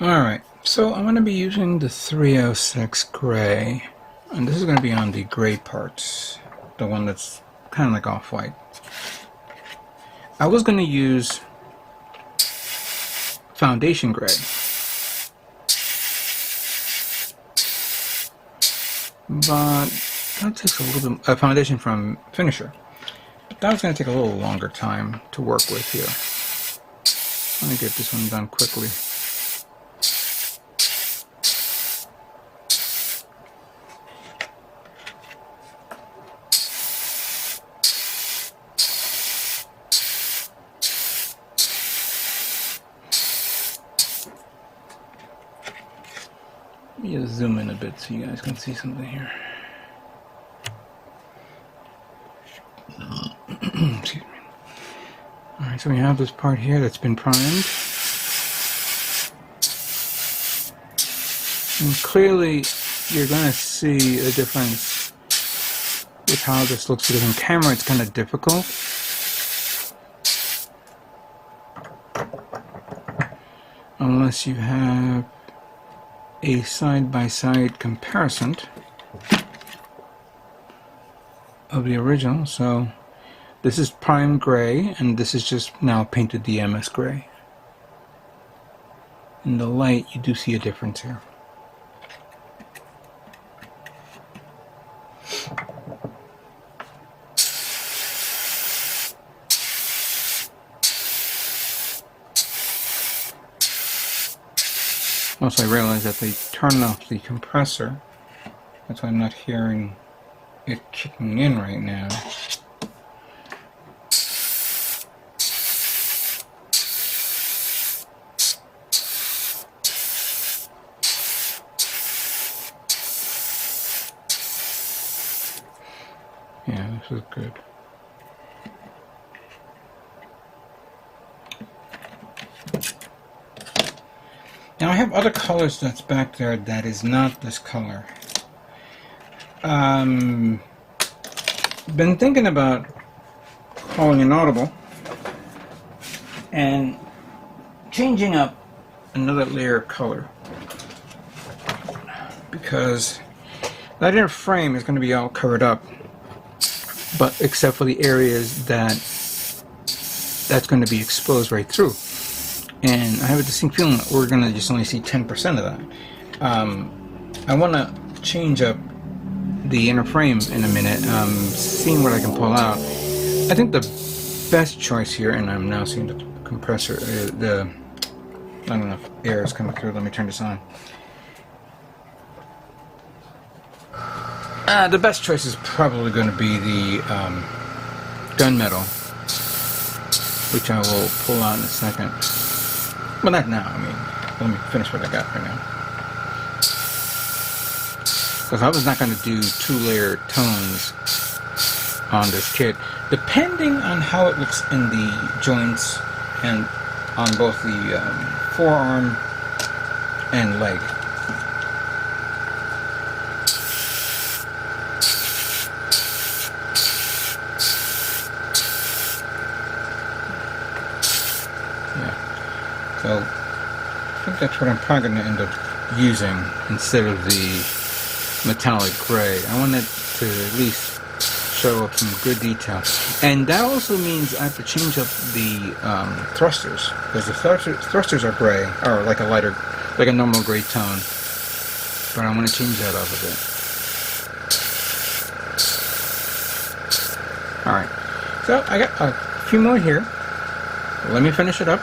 Alright, so I'm going to be using the 306 gray, and this is going to be on the gray parts, the one that's kind of like off-white. I was going to use foundation gray, but that takes a little bit, foundation from Finisher. That was going to take a little longer time to work with here. Let me get this one done quickly. Let me just zoom in a bit so you guys can see something here. Excuse me. Alright, so we have this part here that's been primed. And clearly you're going to see a difference with how this looks, because on camera it's kind of difficult. Unless you have a side-by-side comparison of the original. So this is prime gray, and this is just now painted the MS gray. In the light, you do see a difference here. Also, I realized that they turned off the compressor. That's why I'm not hearing it kicking in right now. Yeah, this is good. Now I have other colors that's back there that is not this color. Been thinking about calling an audible and changing up another layer of color, because that inner frame is going to be all covered up, but except for the areas that's going to be exposed right through. And I have a distinct feeling that we're going to just only see 10% of that. I want to change up the inner frame in a minute, seeing what I can pull out. I think the best choice here, and I'm now seeing the compressor, I don't know if air is coming through. Let me turn this on. The best choice is probably going to be the gunmetal, which I will pull out in a second. Well, not now. I mean, let me finish what I got right now. Because I was not going to do two-layer tones on this kit. Depending on how it looks in the joints and on both the forearm and leg. So I think that's what I'm probably going to end up using instead of the metallic gray. I want it to at least show up some good detail. And that also means I have to change up the thrusters, because the thrusters are gray, or like a lighter, like a normal gray tone. But I want to change that up a bit. Alright, so I got a few more here. Let me finish it up,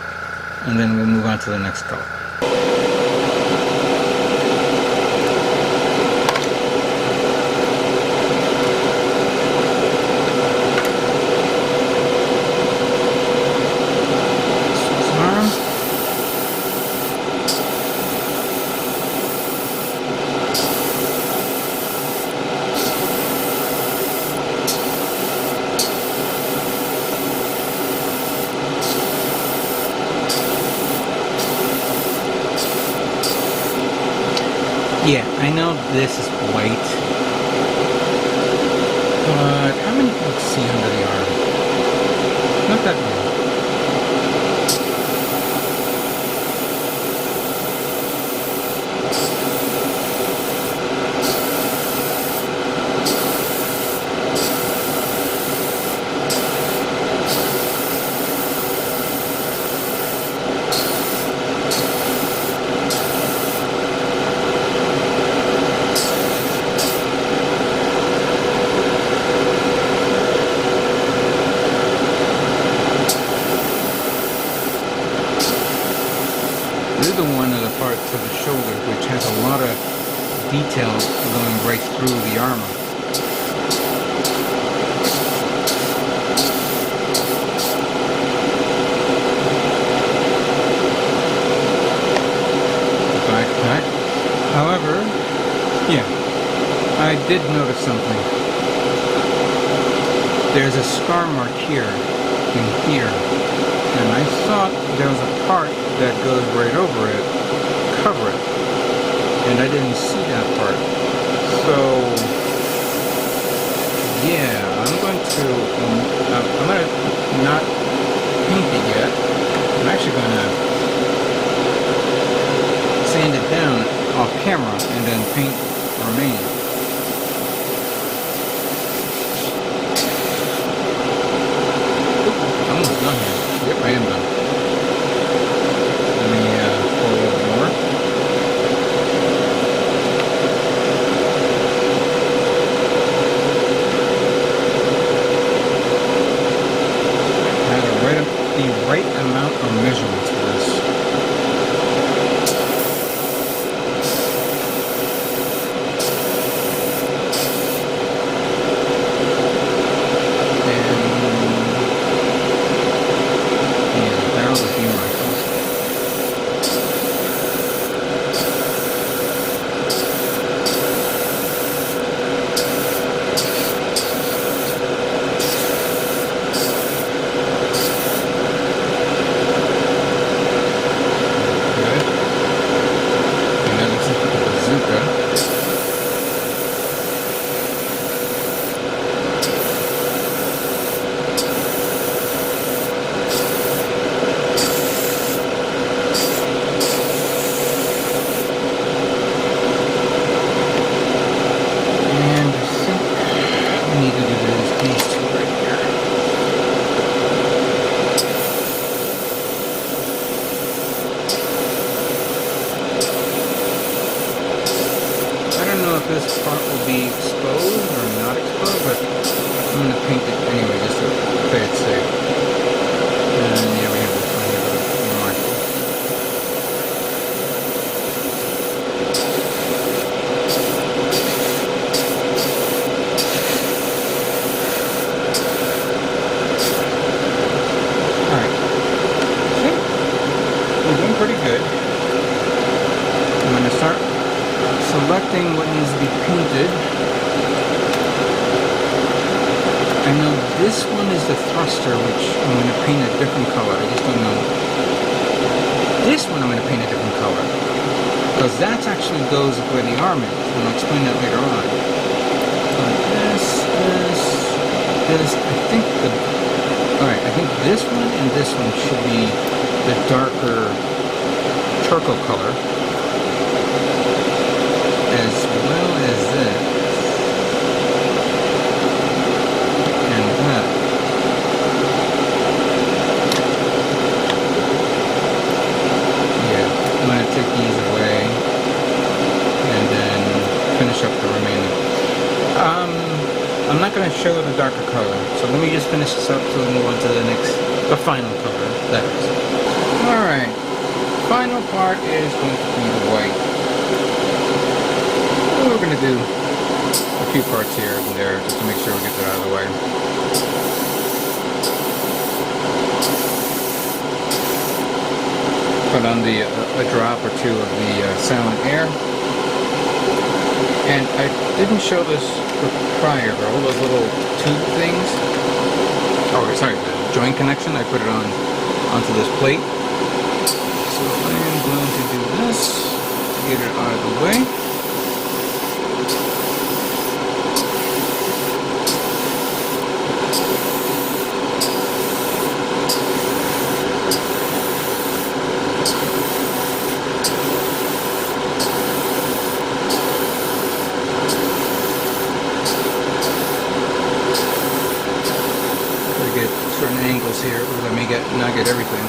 and then we'll move on to the next color. Yeah, I know this is white, but how many you can see under the arm? Not that many. This is the one of the parts of the shoulder which has a lot of detail going right through the armor. The backpack. However, yeah, I did notice something. There's a scar mark here and here, and I thought there was a part that goes right over it, cover it, and I didn't see that part. So yeah, I'm going to not paint it yet. I'm actually going to sand it down off camera and then paint the remaining. Almost done here. Yep, I am done. Let me pour a little bit more. Add the right amount of measurements for this. This part will be exposed or not exposed, but I'm going to paint it anyway just to play it safe. And yeah, we have this one here, but more. Alright. We're doing pretty good. I'm going to start selecting what needs to be painted. I know this one is the thruster, which I'm going to paint a different color. I just don't know. This one I'm going to paint a different color, because that actually goes where the arm is, and I'll explain that later on. But this, I think alright, I think this one and this one should be the darker charcoal color, as well as this and that. Yeah, I'm going to take these away and then finish up the remaining. I'm not going to show the darker color, so let me just finish this up so we move on to the final color, that is. Alright, final part is going to be the white. We're going to do a few parts here and there just to make sure we get that out of the way. Put on a drop or two of the silent air. And I didn't show this prior, but all those little tube things. Oh, sorry, the joint connection. I put it onto this plate. So I am going to do this to get it out of the way. Certain angles here, or I may not get everything.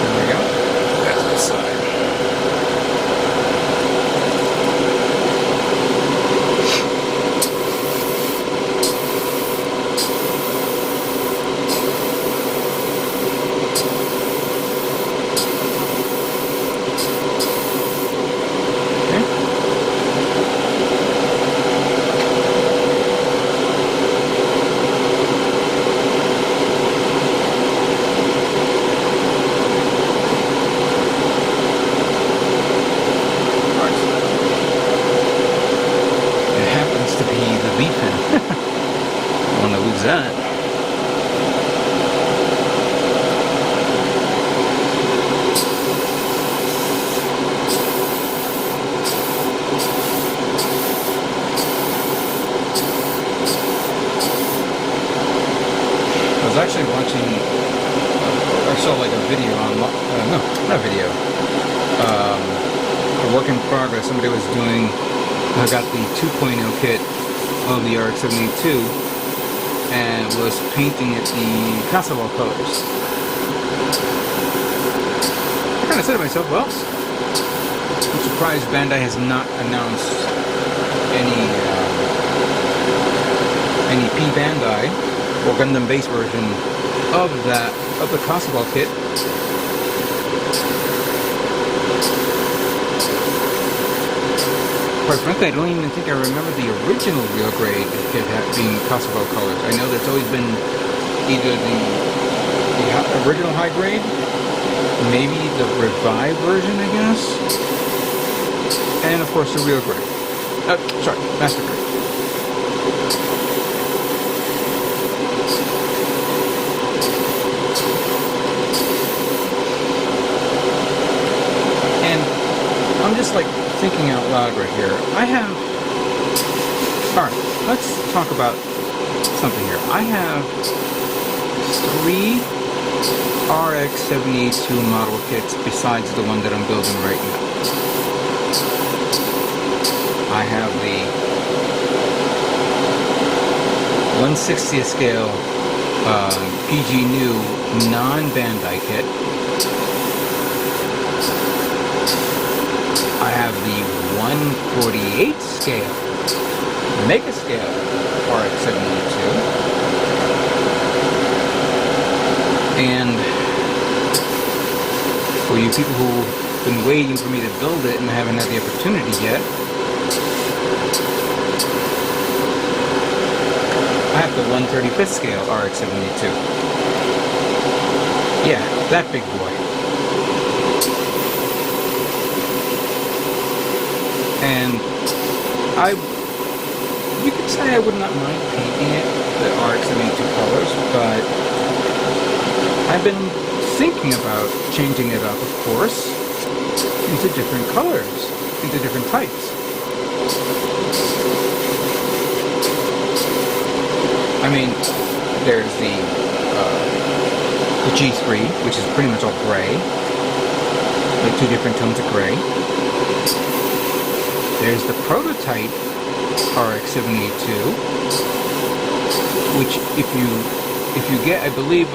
There we go. That's this side. that. I was actually watching, I saw like a video on, no, not a video, a work in progress. Somebody was doing, I got the 2.0 kit of the RX-78-2 and was painting it the Kosovo colors. I kind of said to myself, well, I'm surprised Bandai has not announced any P-Bandai or Gundam base version of the Kosovo kit. Quite frankly, I don't even think I remember the original real grade kit being Kosovo colors. I know that's always been either the original high grade, maybe the revived version, I guess, and of course the real grade. Sorry, master grade. I'm just like thinking out loud right here. Alright, let's talk about something here. I have 3 RX-78-2 model kits besides the one that I'm building right now. I have the 1/60th scale PG new non-Bandai kit. I have the 1/48 scale, Mega Scale RX-78-2, and for you people who've been waiting for me to build it and haven't had the opportunity yet, I have the 1/35th scale RX-78-2. Yeah, that big boy. And you could say I would not mind painting it the RX-78-2 colors, but I've been thinking about changing it up, of course, into different colors, into different types. I mean, there's the G3, which is pretty much all gray, like 2 different tones of gray. There's the prototype RX-78-2, which if you get, I believe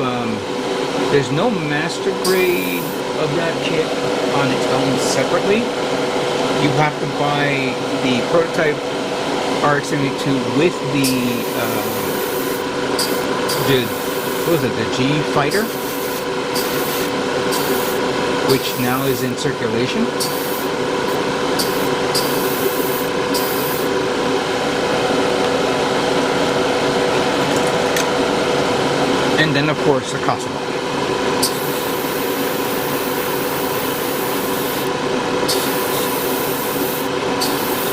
there's no master grade of that kit on its own separately. You have to buy the prototype RX-78-2 with what was it, the G Fighter, which now is in circulation. And then, of course, the Kosovo.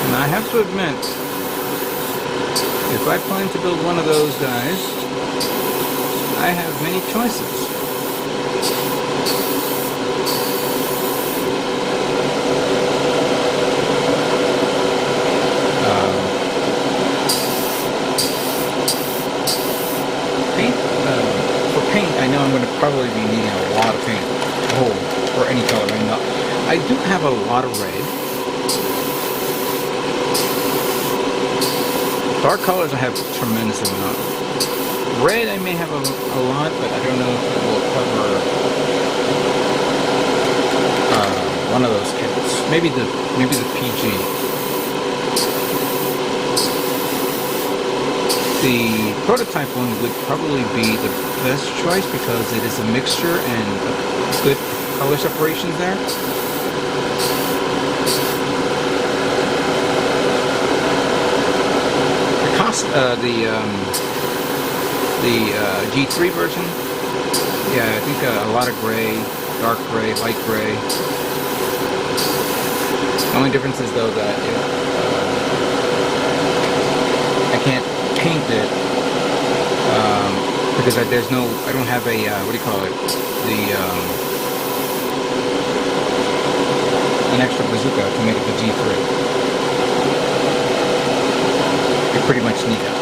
And I have to admit, if I plan to build one of those guys, I have many choices. Paint, I know I'm going to probably be needing a lot of paint, for any color. I do have a lot of red. Dark colors I have a tremendous amount. Red I may have a lot, but I don't know if it will cover one of those kits. Maybe the PG. The prototype one would probably be the best choice because it is a mixture and good color separation there. The G3 version, yeah, I think a lot of gray, dark gray, light gray. The only difference is though that I can't paint it because there's no, I don't have a, what do you call it, an extra bazooka to make it the G3. You pretty much need that.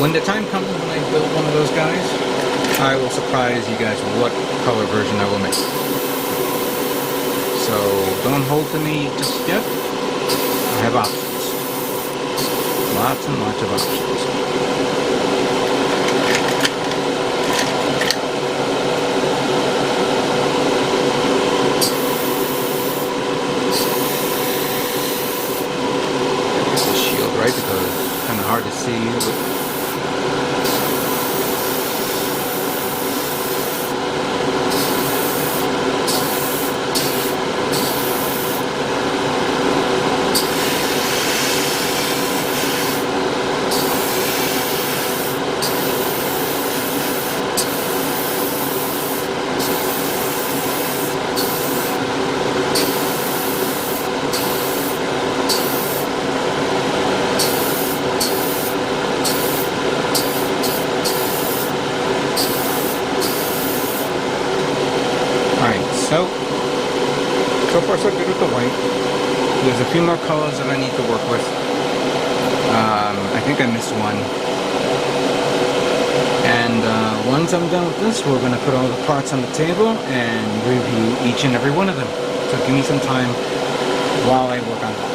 When the time comes when I build one of those guys, I will surprise you guys with what color version I will make. So don't hold to me just yet. I have options. Lots and lots of options. Get the shield right because it's kind of hard to see. So far so good with the white. There's a few more colors that I need to work with. I think I missed one. And once I'm done with this, we're going to put all the parts on the table and review each and every one of them. So give me some time while I work on that.